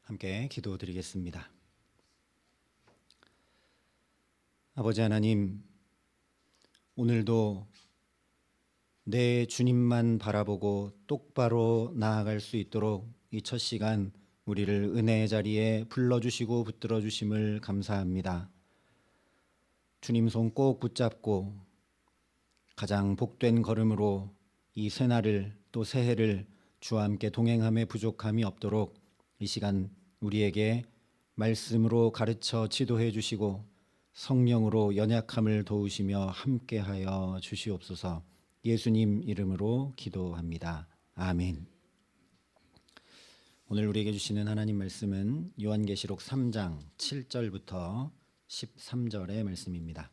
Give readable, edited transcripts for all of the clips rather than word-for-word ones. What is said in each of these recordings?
함께 기도드리겠습니다. 아버지 하나님, 오늘도 내 주님만 바라보고 똑바로 나아갈 수 있도록 이 첫 시간 우리를 은혜의 자리에 불러주시고 붙들어 주심을 감사합니다. 주님 손 꼭 붙잡고 가장 복된 걸음으로 이 새날을 또 새해를 주와 함께 동행함에 부족함이 없도록 이 시간 우리에게 말씀으로 가르쳐 지도해 주시고 성령으로 연약함을 도우시며 함께하여 주시옵소서. 예수님 이름으로 기도합니다. 아멘. 오늘 우리에게 주시는 하나님 말씀은 요한계시록 3장 7절부터 13절의 말씀입니다.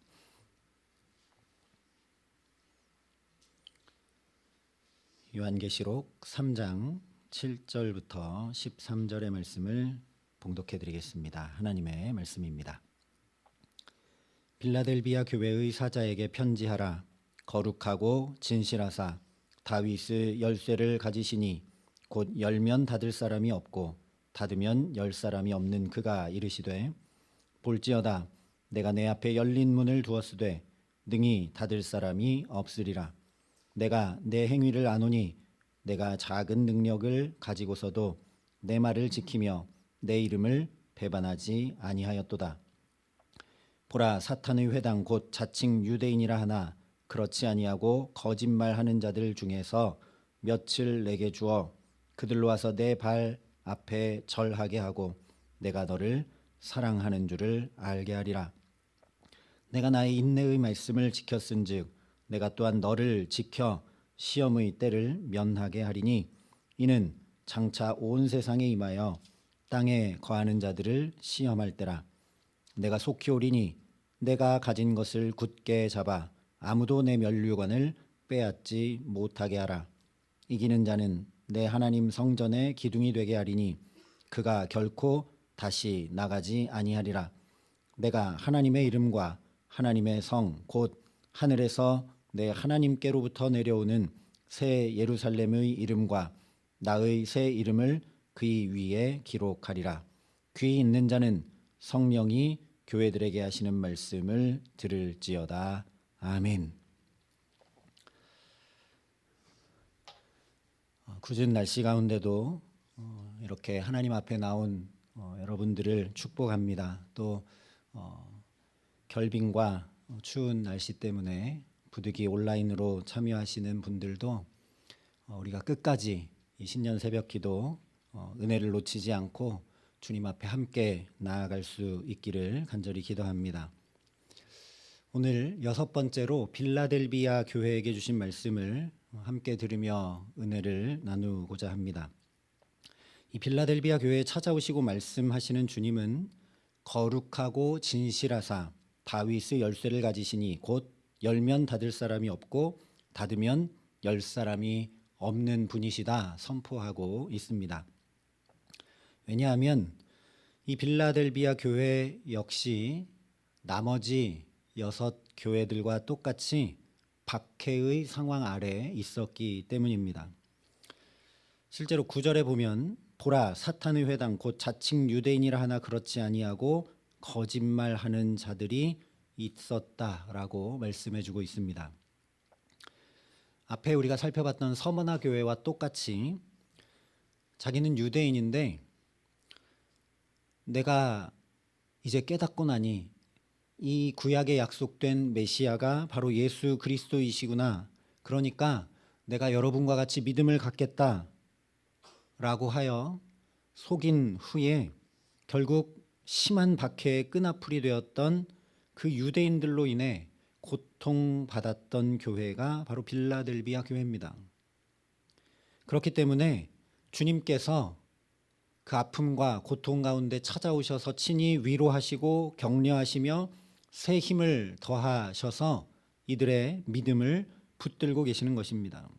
요한계시록 3장 7절부터 13절의 말씀을 봉독해 드리겠습니다. 하나님의 말씀입니다. 빌라델비아 교회의 사자에게 편지하라. 거룩하고 진실하사 다윗의 열쇠를 가지시니 곧 열면 닫을 사람이 없고 닫으면 열 사람이 없는 그가 이르시되, 볼지어다 내가 내 앞에 열린 문을 두었으되 능히 닫을 사람이 없으리라. 내가 내 행위를 아노니 내가 작은 능력을 가지고서도 내 말을 지키며 내 이름을 배반하지 아니하였도다. 보라, 사탄의 회당 곧 자칭 유대인이라 하나 그렇지 아니하고 거짓말하는 자들 중에서 몇을 내게 주어 그들로 와서 내 발 앞에 절하게 하고 내가 너를 사랑하는 줄을 알게 하리라. 내가 나의 인내의 말씀을 지켰은즉 내가 또한 너를 지켜 시험의 때를 면하게 하리니 이는 장차 온 세상에 임하여 땅에 거하는 자들을 시험할 때라. 내가 속히 오리니 내가 가진 것을 굳게 잡아 아무도 내 면류관을 빼앗지 못하게 하라. 이기는 자는 내 하나님 성전의 기둥이 되게 하리니 그가 결코 다시 나가지 아니하리라. 내가 하나님의 이름과 하나님의 성 곧 하늘에서 내 하나님께로부터 내려오는 새 예루살렘의 이름과 나의 새 이름을 그의 위에 기록하리라. 귀 있는 자는 성령이 교회들에게 하시는 말씀을 들을지어다. 아멘. 궂은 날씨 가운데도 이렇게 하나님 앞에 나온 여러분들을 축복합니다. 또 결빙과 추운 날씨 때문에 부득이 온라인으로 참여하시는 분들도 우리가 끝까지 이 신년 새벽기도 은혜를 놓치지 않고 주님 앞에 함께 나아갈 수 있기를 간절히 기도합니다. 오늘 6번째로 빌라델비아 교회에게 주신 말씀을 함께 들으며 은혜를 나누고자 합니다. 이 빌라델비아 교회에 찾아오시고 말씀하시는 주님은 거룩하고 진실하사 다윗의 열쇠를 가지시니 곧 열면 닫을 사람이 없고 닫으면 열 사람이 없는 분이시다 선포하고 있습니다. 왜냐하면 이 빌라델비아 교회 역시 나머지 6 교회들과 똑같이 박해의 상황 아래에 있었기 때문입니다. 실제로 9절에 보면 보라, 사탄의 회당 곧 자칭 유대인이라 하나 그렇지 아니하고 거짓말하는 자들이 있었다라고 말씀해주고 있습니다. 앞에 우리가 살펴봤던 서머나 교회와 똑같이 자기는 유대인인데 내가 이제 깨닫고 나니 이 구약에 약속된 메시아가 바로 예수 그리스도이시구나. 그러니까 내가 여러분과 같이 믿음을 갖겠다 라고 하여 속인 후에 결국 심한 박해의 끈아풀이 되었던 그 유대인들로 인해 고통받았던 교회가 바로 빌라델비아 교회입니다. 그렇기 때문에 주님께서 그 아픔과 고통 가운데 찾아오셔서 친히 위로하시고 격려하시며 새 힘을 더하셔서 이들의 믿음을 붙들고 계시는 것입니다.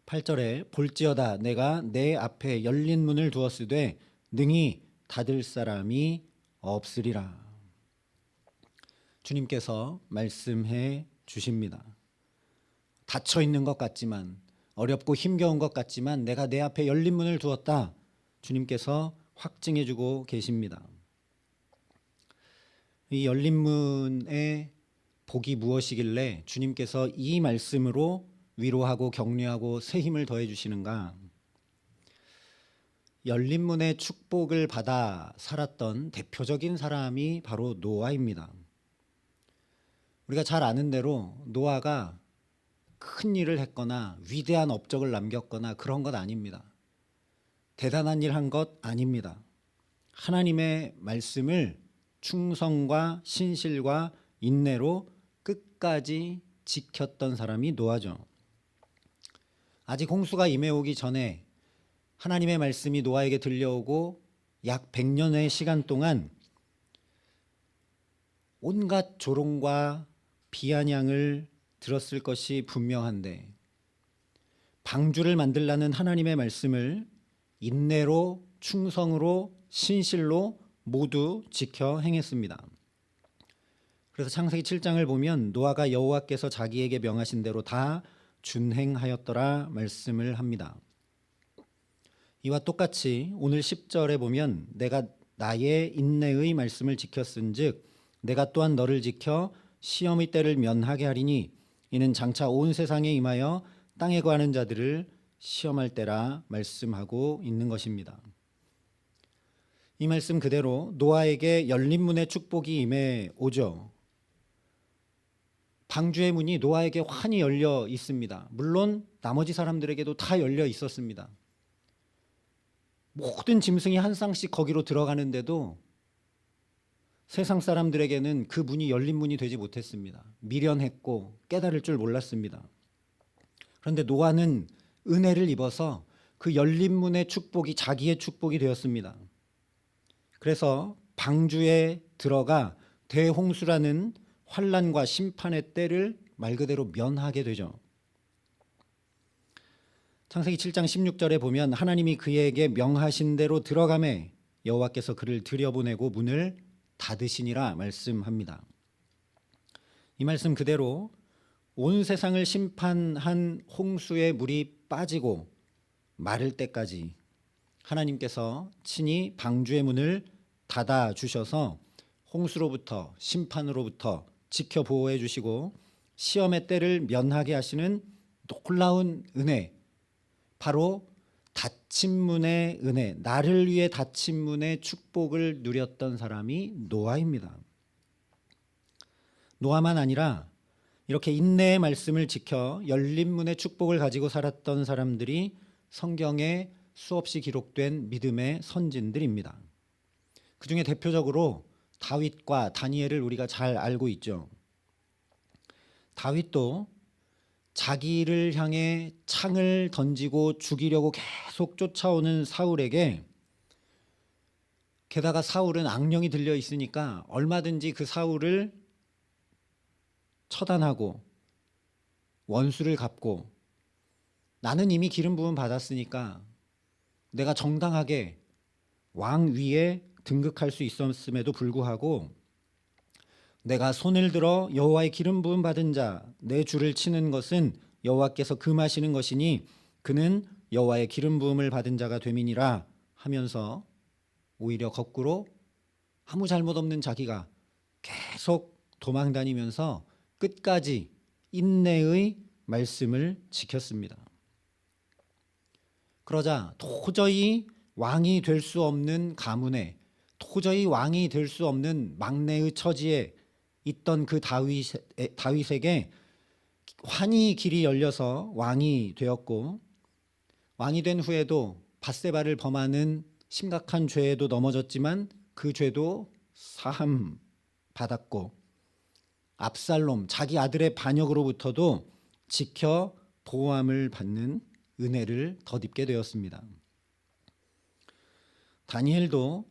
8절에 볼지어다 내가 내 앞에 열린 문을 두었으되 능히 닫을 사람이 없으리라. 주님께서 말씀해 주십니다. 닫혀 있는 것 같지만 어렵고 힘겨운 것 같지만 내가 내 앞에 열린 문을 두었다. 주님께서 확증해주고 계십니다. 이 열린 문의 복이 무엇이길래 주님께서 이 말씀으로 위로하고 격려하고 새 힘을 더해 주시는가? 열린 문의 축복을 받아 살았던 대표적인 사람이 바로 노아입니다. 우리가 잘 아는 대로 노아가 큰 일을 했거나 위대한 업적을 남겼거나 그런 것 아닙니다. 대단한 일 한 것 아닙니다. 하나님의 말씀을 충성과 신실과 인내로 끝까지 지켰던 사람이 노아죠. 아직 홍수가 임해오기 전에 하나님의 말씀이 노아에게 들려오고 약 100년의 시간 동안 온갖 조롱과 비아냥을 들었을 것이 분명한데 방주를 만들라는 하나님의 말씀을 인내로 충성으로 신실로 모두 지켜 행했습니다. 그래서 창세기 7장을 보면 노아가 여호와께서 자기에게 명하신 대로 다 준행하였더라 말씀을 합니다. 이와 똑같이 오늘 10절에 보면 내가 나의 인내의 말씀을 지켰은즉 내가 또한 너를 지켜 시험의 때를 면하게 하리니 이는 장차 온 세상에 임하여 땅에 거하는 자들을 시험할 때라 말씀하고 있는 것입니다. 이 말씀 그대로 노아에게 열린 문의 축복이 임해 오죠. 방주의 문이 노아에게 환히 열려 있습니다. 물론 나머지 사람들에게도 다 열려 있었습니다. 모든 짐승이 한 쌍씩 거기로 들어가는데도 세상 사람들에게는 그 문이 열린 문이 되지 못했습니다. 미련했고 깨달을 줄 몰랐습니다. 그런데 노아는 은혜를 입어서 그 열린 문의 축복이 자기의 축복이 되었습니다. 그래서 방주에 들어가 대홍수라는 환난과 심판의 때를 말 그대로 면하게 되죠. 창세기 7장 16절에 보면 하나님이 그에게 명하신 대로 들어가매 여호와께서 그를 들여보내고 문을 닫으시니라 말씀합니다. 이 말씀 그대로 온 세상을 심판한 홍수의 물이 빠지고 마를 때까지 하나님께서 친히 방주의 문을 닫아 주셔서 홍수로부터 심판으로부터 지켜 보호해 주시고 시험의 때를 면하게 하시는 놀라운 은혜, 바로 닫힌 문의 은혜, 나를 위해 닫힌 문의 축복을 누렸던 사람이 노아입니다. 노아만 아니라 이렇게 인내의 말씀을 지켜 열린 문의 축복을 가지고 살았던 사람들이 성경에 수없이 기록된 믿음의 선진들입니다. 그 중에 대표적으로 다윗과 다니엘을 우리가 잘 알고 있죠. 다윗도 자기를 향해 창을 던지고 죽이려고 계속 쫓아오는 사울에게, 게다가 사울은 악령이 들려 있으니까 얼마든지 그 사울을 처단하고 원수를 갚고 나는 이미 기름 부음 받았으니까 내가 정당하게 왕 위에 등극할 수 있었음에도 불구하고 내가 손을 들어 여호와의 기름 부음 받은 자 내 주를 치는 것은 여호와께서 금하시는 것이니 그는 여호와의 기름 부음을 받은 자가 됨이니라 하면서 오히려 거꾸로 아무 잘못 없는 자기가 계속 도망다니면서 끝까지 인내의 말씀을 지켰습니다. 그러자 도저히 왕이 될 수 없는 가문에, 도저히 왕이 될 수 없는 막내의 처지에 있던 그 다윗에게 환히 길이 열려서 왕이 되었고, 왕이 된 후에도 밧세바를 범하는 심각한 죄에도 넘어졌지만 그 죄도 사함 받았고, 압살롬 자기 아들의 반역으로부터도 지켜 보호함을 받는 은혜를 덧입게 되었습니다. 다니엘도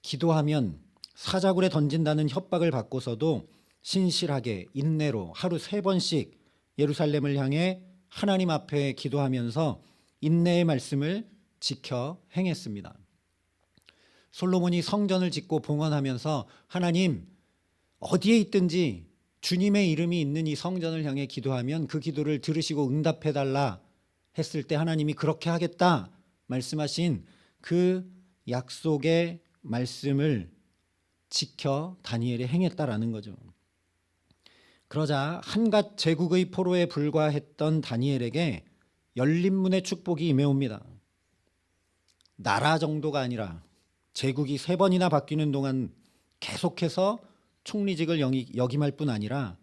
기도하면 사자굴에 던진다는 협박을 받고서도 신실하게 인내로 하루 3번씩 예루살렘을 향해 하나님 앞에 기도하면서 인내의 말씀을 지켜 행했습니다. 솔로몬이 성전을 짓고 봉헌하면서 하나님 어디에 있든지 주님의 이름이 있는 이 성전을 향해 기도하면 그 기도를 들으시고 응답해달라 했을 때 하나님이 그렇게 하겠다 말씀하신 그 약속의 말씀을 지켜 다니엘이 행했다라는 거죠. 그러자 한갓 제국의 포로에 불과했던 다니엘에게 열린 문의 축복이 임해옵니다. 나라 정도가 아니라 제국이 3번이나 바뀌는 동안 계속해서 총리직을 역임할 뿐 아니라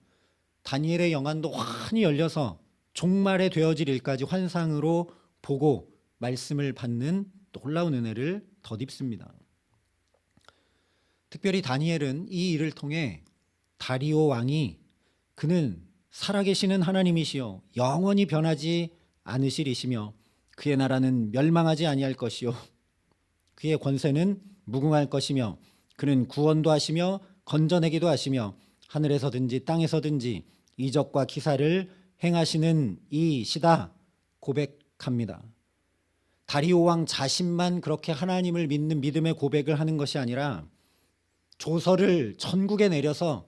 다니엘의 영안도 환히 열려서 종말에 되어질 일까지 환상으로 보고 말씀을 받는 놀라운 은혜를 덧입습니다. 특별히 다니엘은 이 일을 통해 다리오 왕이 그는 살아계시는 하나님이시요 영원히 변하지 않으시리시며 그의 나라는 멸망하지 아니할 것이요 그의 권세는 무궁할 것이며 그는 구원도 하시며 건져내기도 하시며 하늘에서든지 땅에서든지 이적과 기사를 행하시는 이시다 고백합니다. 다리오 왕 자신만 그렇게 하나님을 믿는 믿음의 고백을 하는 것이 아니라 조서를 전국에 내려서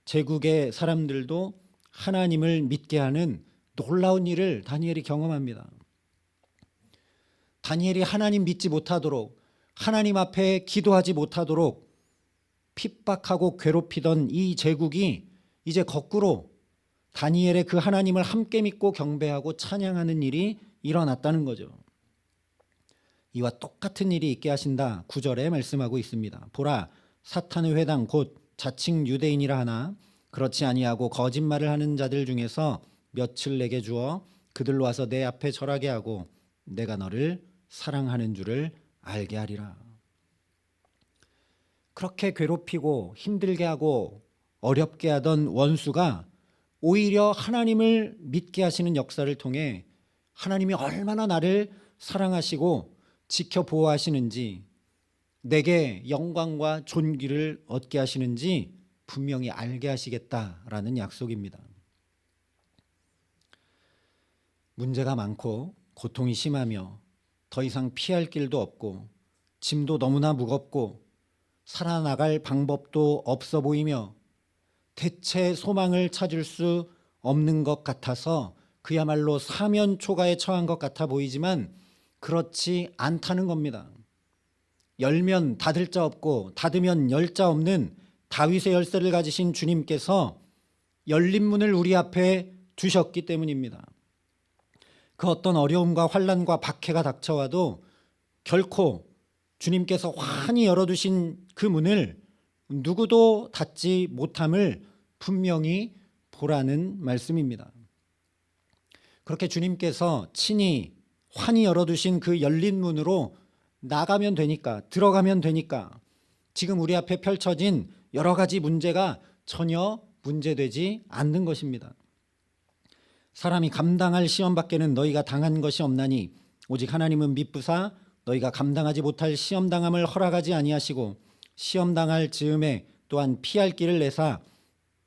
제국의 사람들도 하나님을 믿게 하는 놀라운 일을 다니엘이 경험합니다. 다니엘이 하나님 믿지 못하도록 하나님 앞에 기도하지 못하도록 핍박하고 괴롭히던 이 제국이 이제 거꾸로 다니엘의 그 하나님을 함께 믿고 경배하고 찬양하는 일이 일어났다는 거죠. 이와 똑같은 일이 있게 하신다 9절에 말씀하고 있습니다. 보라 사탄의 회당 곧 자칭 유대인이라 하나 그렇지 아니하고 거짓말을 하는 자들 중에서 몇을 내게 주어 그들로 와서 내 앞에 절하게 하고 내가 너를 사랑하는 줄을 알게 하리라. 그렇게 괴롭히고 힘들게 하고 어렵게 하던 원수가 오히려 하나님을 믿게 하시는 역사를 통해 하나님이 얼마나 나를 사랑하시고 지켜 보호하시는지 내게 영광과 존귀를 얻게 하시는지 분명히 알게 하시겠다라는 약속입니다. 문제가 많고 고통이 심하며 더 이상 피할 길도 없고 짐도 너무나 무겁고 살아나갈 방법도 없어 보이며 대체 소망을 찾을 수 없는 것 같아서 그야말로 사면초가에 처한 것 같아 보이지만 그렇지 않다는 겁니다. 열면 닫을 자 없고 닫으면 열 자 없는 다윗의 열쇠를 가지신 주님께서 열린 문을 우리 앞에 두셨기 때문입니다. 그 어떤 어려움과 환난과 박해가 닥쳐와도 결코 주님께서 환히 열어두신 그 문을 누구도 닫지 못함을 분명히 보라는 말씀입니다. 그렇게 주님께서 친히 환히 열어두신 그 열린 문으로 나가면 되니까 들어가면 되니까 지금 우리 앞에 펼쳐진 여러 가지 문제가 전혀 문제되지 않는 것입니다. 사람이 감당할 시험 밖에는 너희가 당한 것이 없나니 오직 하나님은 미쁘사 너희가 감당하지 못할 시험 당함을 허락하지 아니하시고 시험 당할 즈음에 또한 피할 길을 내사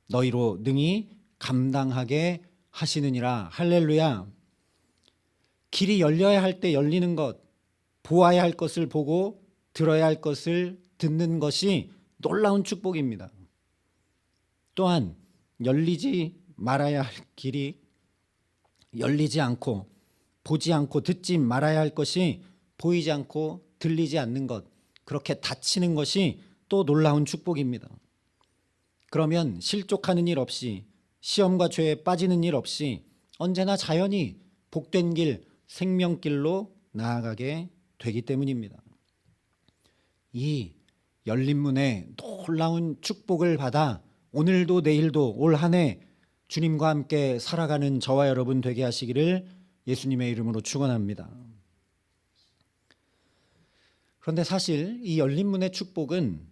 너희로 능히 감당하게 하시느니라. 할렐루야. 길이 열려야 할 때 열리는 것, 보아야 할 것을 보고 들어야 할 것을 듣는 것이 놀라운 축복입니다. 또한 열리지 말아야 할 길이 열리지 않고 보지 않고 듣지 말아야 할 것이 보이지 않고 들리지 않는 것, 그렇게 닫히는 것이 또 놀라운 축복입니다. 그러면 실족하는 일 없이 시험과 죄에 빠지는 일 없이 언제나 자연히 복된 길, 생명길로 나아가게 되기 때문입니다. 이 열린 문에 놀라운 축복을 받아 오늘도 내일도 올 한 해 주님과 함께 살아가는 저와 여러분 되게 하시기를 예수님의 이름으로 축원합니다. 그런데 사실 이 열린 문의 축복은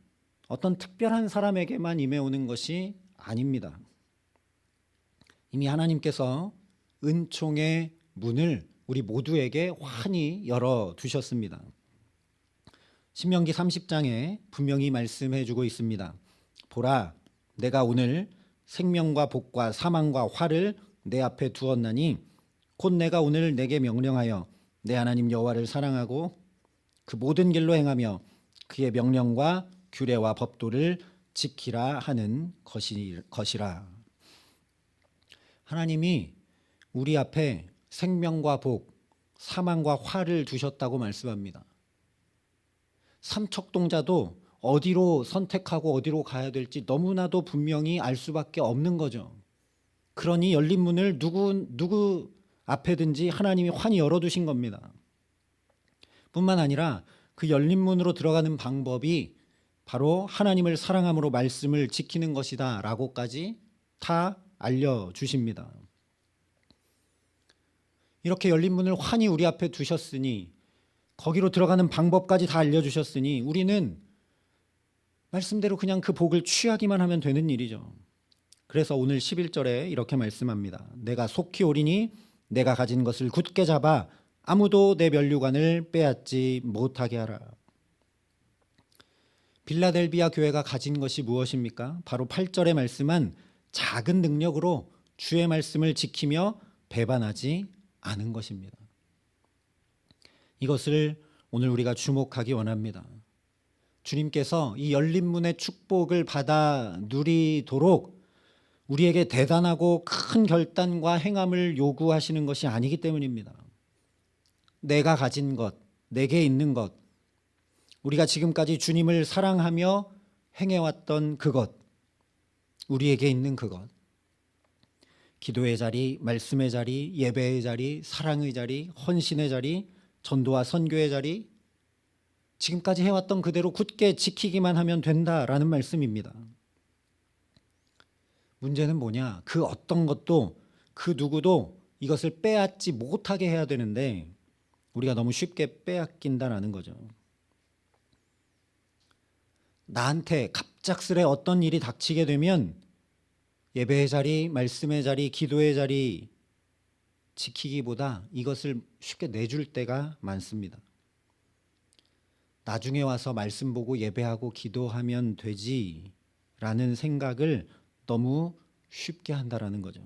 어떤 특별한 사람에게만 임해오는 것이 아닙니다. 이미 하나님께서 은총의 문을 우리 모두에게 환히 열어두셨습니다. 신명기 30장에 분명히 말씀해 주고 있습니다. 보라, 내가 오늘 생명과 복과 사망과 화를 내 앞에 두었나니 곧 내가 오늘 내게 명령하여 내 하나님 여호와를 사랑하고 그 모든 길로 행하며 그의 명령과 규례와 법도를 지키라 하는 것이라. 하나님이 우리 앞에 생명과 복, 사망과 화를 두셨다고 말씀합니다. 삼척동자도 어디로 선택하고 어디로 가야 될지 너무나도 분명히 알 수밖에 없는 거죠. 그러니 열린 문을 누구 앞에든지 하나님이 환히 열어두신 겁니다. 뿐만 아니라 그 열린 문으로 들어가는 방법이 바로 하나님을 사랑함으로 말씀을 지키는 것이다 라고까지 다 알려주십니다. 이렇게 열린 문을 환히 우리 앞에 두셨으니, 거기로 들어가는 방법까지 다 알려주셨으니 우리는 말씀대로 그냥 그 복을 취하기만 하면 되는 일이죠. 그래서 오늘 11절에 이렇게 말씀합니다. 내가 속히 오리니 내가 가진 것을 굳게 잡아 아무도 내 면류관을 빼앗지 못하게 하라. 빌라델비아 교회가 가진 것이 무엇입니까? 바로 8절에 말씀한 작은 능력으로 주의 말씀을 지키며 배반하지 않은 것입니다. 이것을 오늘 우리가 주목하기 원합니다. 주님께서 이 열린 문의 축복을 받아 누리도록 우리에게 대단하고 큰 결단과 행함을 요구하시는 것이 아니기 때문입니다. 내가 가진 것, 내게 있는 것, 우리가 지금까지 주님을 사랑하며 행해왔던 그것, 우리에게 있는 그것, 기도의 자리, 말씀의 자리, 예배의 자리, 사랑의 자리, 헌신의 자리, 전도와 선교의 자리, 지금까지 해왔던 그대로 굳게 지키기만 하면 된다라는 말씀입니다. 문제는 뭐냐? 그 어떤 것도 그 누구도 이것을 빼앗지 못하게 해야 되는데 우리가 너무 쉽게 빼앗긴다라는 거죠. 나한테 갑작스레 어떤 일이 닥치게 되면 예배의 자리, 말씀의 자리, 기도의 자리 지키기보다 이것을 쉽게 내줄 때가 많습니다. 나중에 와서 말씀 보고 예배하고 기도하면 되지라는 생각을 너무 쉽게 한다라는 거죠.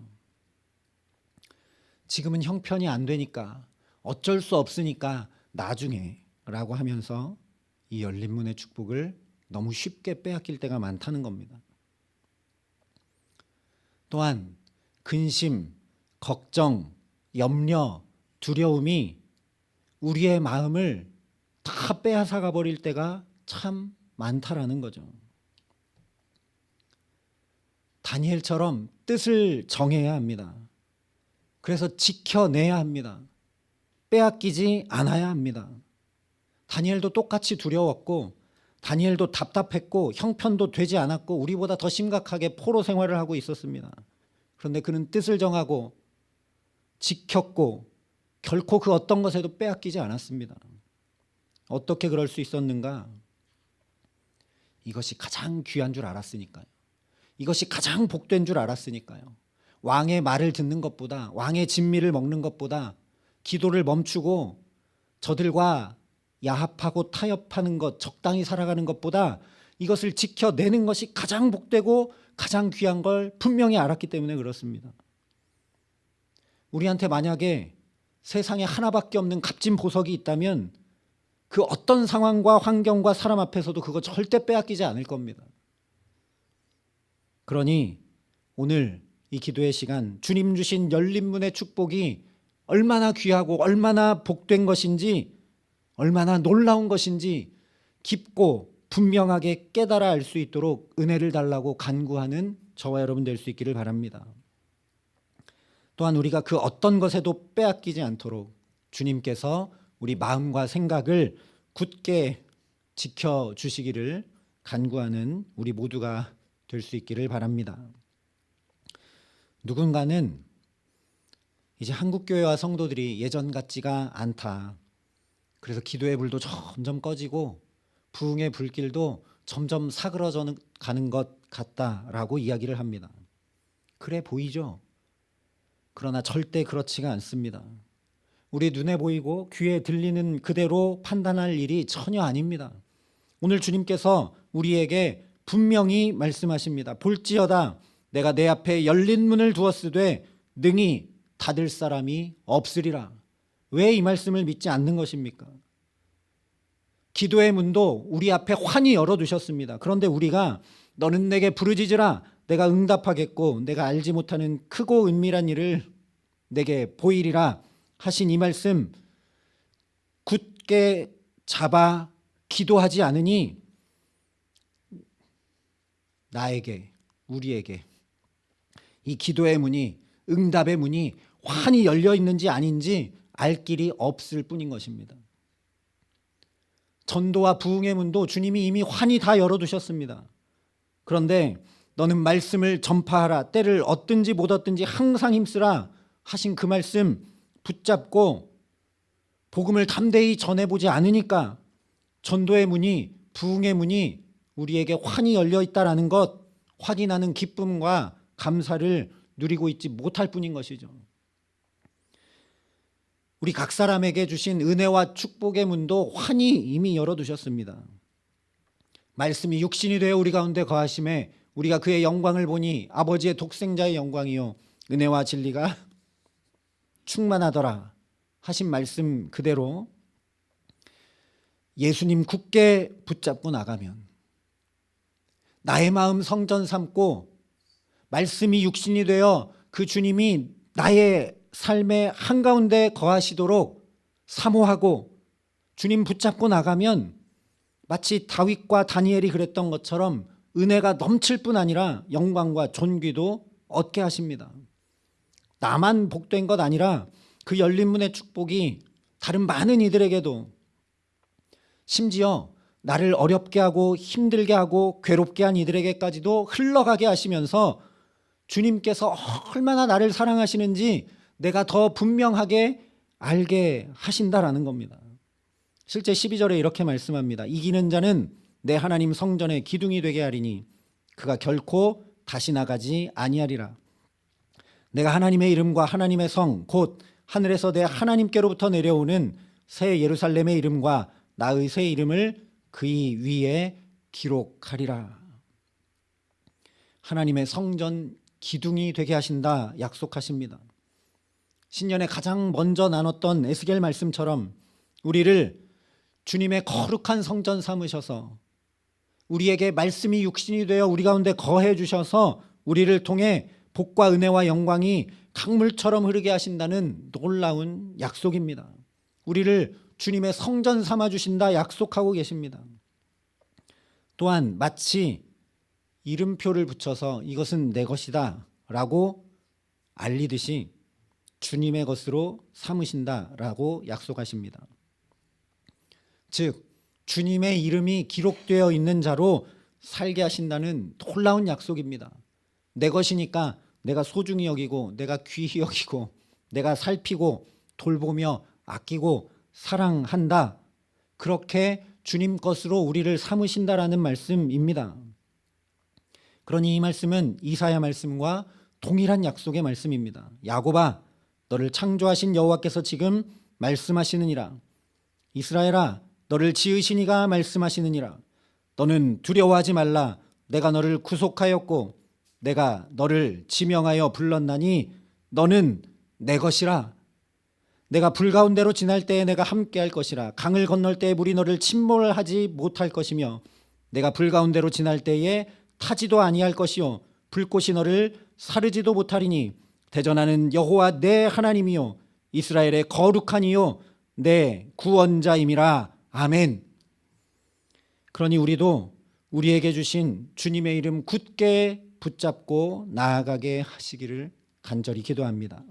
지금은 형편이 안 되니까, 어쩔 수 없으니까 나중에 라고 하면서 이 열린 문의 축복을 너무 쉽게 빼앗길 때가 많다는 겁니다. 또한 근심, 걱정, 염려, 두려움이 우리의 마음을 다 빼앗아가 버릴 때가 참 많다라는 거죠. 다니엘처럼 뜻을 정해야 합니다. 그래서 지켜내야 합니다. 빼앗기지 않아야 합니다. 다니엘도 똑같이 두려웠고, 다니엘도 답답했고, 형편도 되지 않았고, 우리보다 더 심각하게 포로 생활을 하고 있었습니다. 그런데 그는 뜻을 정하고 지켰고 결코 그 어떤 것에도 빼앗기지 않았습니다. 어떻게 그럴 수 있었는가? 이것이 가장 귀한 줄 알았으니까요. 이것이 가장 복된 줄 알았으니까요. 왕의 말을 듣는 것보다, 왕의 진미를 먹는 것보다, 기도를 멈추고 저들과 야합하고 타협하는 것, 적당히 살아가는 것보다 이것을 지켜내는 것이 가장 복되고 가장 귀한 걸 분명히 알았기 때문에 그렇습니다. 우리한테 만약에 세상에 하나밖에 없는 값진 보석이 있다면 그 어떤 상황과 환경과 사람 앞에서도 그거 절대 빼앗기지 않을 겁니다. 그러니 오늘 이 기도의 시간, 주님 주신 열린 문의 축복이 얼마나 귀하고 얼마나 복된 것인지, 얼마나 놀라운 것인지 깊고 분명하게 깨달아 알 수 있도록 은혜를 달라고 간구하는 저와 여러분 될 수 있기를 바랍니다. 또한 우리가 그 어떤 것에도 빼앗기지 않도록 주님께서 우리 마음과 생각을 굳게 지켜주시기를 간구하는 우리 모두가 될 수 있기를 바랍니다. 누군가는 이제 한국교회와 성도들이 예전 같지가 않다. 그래서 기도의 불도 점점 꺼지고 부흥의 불길도 점점 사그러져 가는 것 같다라고 이야기를 합니다. 그래 보이죠? 그러나 절대 그렇지가 않습니다. 우리 눈에 보이고 귀에 들리는 그대로 판단할 일이 전혀 아닙니다. 오늘 주님께서 우리에게 분명히 말씀하십니다. 볼지어다 내가 내 앞에 열린 문을 두었으되 능히 닫을 사람이 없으리라. 왜 이 말씀을 믿지 않는 것입니까? 기도의 문도 우리 앞에 환히 열어두셨습니다. 그런데 우리가 너는 내게 부르짖으라 내가 응답하겠고 내가 알지 못하는 크고 은밀한 일을 내게 보이리라 하신 이 말씀 굳게 잡아 기도하지 않으니 나에게, 우리에게 이 기도의 문이, 응답의 문이 환히 열려 있는지 아닌지 알 길이 없을 뿐인 것입니다. 전도와 부흥의 문도 주님이 이미 환히 다 열어두셨습니다. 그런데 너는 말씀을 전파하라, 때를 얻든지 못 얻든지 항상 힘쓰라 하신 그 말씀 붙잡고 복음을 담대히 전해보지 않으니까 전도의 문이, 부흥의 문이 우리에게 환히 열려 있다는 것 확인하는 기쁨과 감사를 누리고 있지 못할 뿐인 것이죠. 우리 각 사람에게 주신 은혜와 축복의 문도 환히 이미 열어두셨습니다. 말씀이 육신이 되어 우리 가운데 거하심에 우리가 그의 영광을 보니 아버지의 독생자의 영광이요 은혜와 진리가 충만하더라 하신 말씀 그대로 예수님 굳게 붙잡고 나가면, 나의 마음 성전 삼고 말씀이 육신이 되어 그 주님이 나의 삶의 한가운데 거하시도록 사모하고 주님 붙잡고 나가면 마치 다윗과 다니엘이 그랬던 것처럼 은혜가 넘칠 뿐 아니라 영광과 존귀도 얻게 하십니다. 나만 복된 것 아니라 그 열린 문의 축복이 다른 많은 이들에게도, 심지어 나를 어렵게 하고 힘들게 하고 괴롭게 한 이들에게까지도 흘러가게 하시면서 주님께서 얼마나 나를 사랑하시는지 내가 더 분명하게 알게 하신다라는 겁니다. 실제 12절에 이렇게 말씀합니다. 이기는 자는 내 하나님 성전의 기둥이 되게 하리니 그가 결코 다시 나가지 아니하리라. 내가 하나님의 이름과 하나님의 성 곧 하늘에서 내 하나님께로부터 내려오는 새 예루살렘의 이름과 나의 새 이름을 그의 위에 기록하리라. 하나님의 성전 기둥이 되게 하신다 약속하십니다. 신년에 가장 먼저 나눴던 에스겔 말씀처럼 우리를 주님의 거룩한 성전 삼으셔서 우리에게 말씀이 육신이 되어 우리 가운데 거해 주셔서 우리를 통해 복과 은혜와 영광이 강물처럼 흐르게 하신다는 놀라운 약속입니다. 우리를 주님의 성전 삼아 주신다 약속하고 계십니다. 또한 마치 이름표를 붙여서 이것은 내 것이다 라고 알리듯이 주님의 것으로 삼으신다라고 약속하십니다. 즉 주님의 이름이 기록되어 있는 자로 살게 하신다는 놀라운 약속입니다. 내 것이니까 내가 소중히 여기고 내가 귀히 여기고 내가 살피고 돌보며 아끼고 사랑한다. 그렇게 주님 것으로 우리를 삼으신다라는 말씀입니다. 그러니 이 말씀은 이사야 말씀과 동일한 약속의 말씀입니다. 야곱아, 너를 창조하신 여호와께서 지금 말씀하시느니라. 이스라엘아, 너를 지으신 이가 말씀하시느니라. 너는 두려워하지 말라. 내가 너를 구속하였고 내가 너를 지명하여 불렀나니 너는 내 것이라. 내가 불 가운데로 지날 때에 내가 함께할 것이라. 강을 건널 때에 물이 너를 침몰하지 못할 것이며 내가 불 가운데로 지날 때에 타지도 아니할 것이요 불꽃이 너를 사르지도 못하리니 대전하는 여호와 내 하나님이요 이스라엘의 거룩한 이요 내 구원자임이라. 아멘. 그러니 우리도 우리에게 주신 주님의 이름 굳게 붙잡고 나아가게 하시기를 간절히 기도합니다.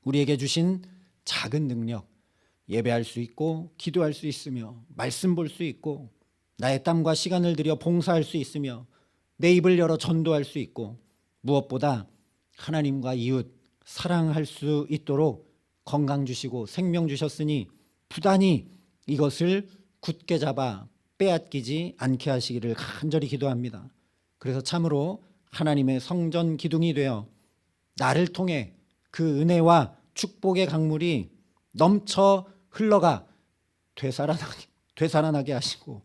우리에게 주신 작은 능력, 예배할 수 있고 기도할 수 있으며 말씀 볼 수 있고 나의 땀과 시간을 들여 봉사할 수 있으며 내 입을 열어 전도할 수 있고 무엇보다 하나님과 이웃 사랑할 수 있도록 건강 주시고 생명 주셨으니 부단히 이것을 굳게 잡아 빼앗기지 않게 하시기를 간절히 기도합니다. 그래서 참으로 하나님의 성전 기둥이 되어 나를 통해 그 은혜와 축복의 강물이 넘쳐 흘러가 되살아나게 하시고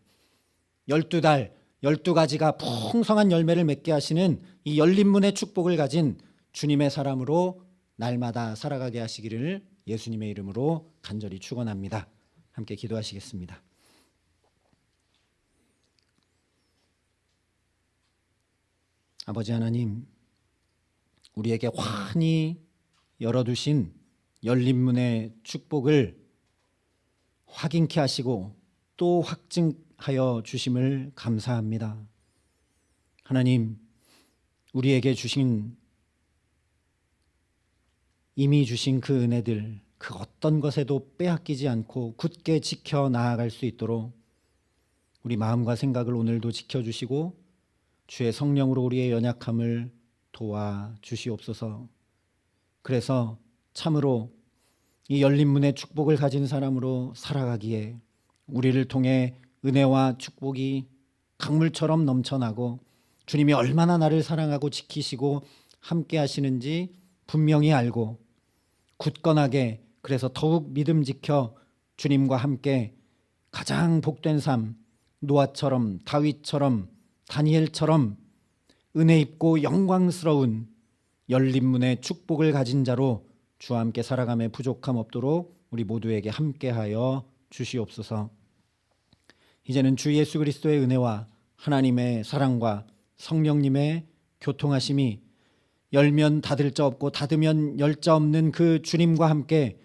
12달 12가지가 풍성한 열매를 맺게 하시는 이 열린 문의 축복을 가진 주님의 사람으로 날마다 살아가게 하시기를 예수님의 이름으로 간절히 축원합니다. 함께 기도하시겠습니다. 아버지 하나님, 우리에게 환히 열어두신 열린 문의 축복을 확인케 하시고 또 확증하여 주심을 감사합니다. 하나님, 우리에게 이미 주신 그 은혜들, 그 어떤 것에도 빼앗기지 않고 굳게 지켜 나아갈 수 있도록 우리 마음과 생각을 오늘도 지켜주시고 주의 성령으로 우리의 연약함을 도와주시옵소서. 그래서 참으로 이 열린 문의 축복을 가진 사람으로 살아가기에 우리를 통해 은혜와 축복이 강물처럼 넘쳐나고 주님이 얼마나 나를 사랑하고 지키시고 함께 하시는지 분명히 알고 굳건하게, 그래서 더욱 믿음 지켜 주님과 함께 가장 복된 삶, 노아처럼, 다윗처럼, 다니엘처럼 은혜 입고 영광스러운 열린 문의 축복을 가진 자로 주와 함께 살아감에 부족함 없도록 우리 모두에게 함께하여 주시옵소서. 이제는 주 예수 그리스도의 은혜와 하나님의 사랑과 성령님의 교통하심이 열면 닫을 자 없고 닫으면 열 자 없는 그 주님과 함께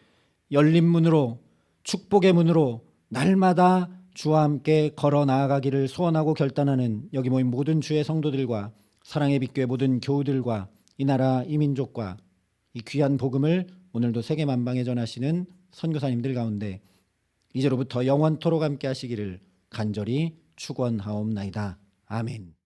열린 문으로, 축복의 문으로 날마다 주와 함께 걸어 나아가기를 소원하고 결단하는 여기 모인 모든 주의 성도들과 사랑의 빛교회 모든 교우들과 이 나라 이 민족과 이 귀한 복음을 오늘도 세계 만방에 전하시는 선교사님들 가운데 이제로부터 영원토록 함께 하시기를 간절히 축원하옵나이다. 아멘.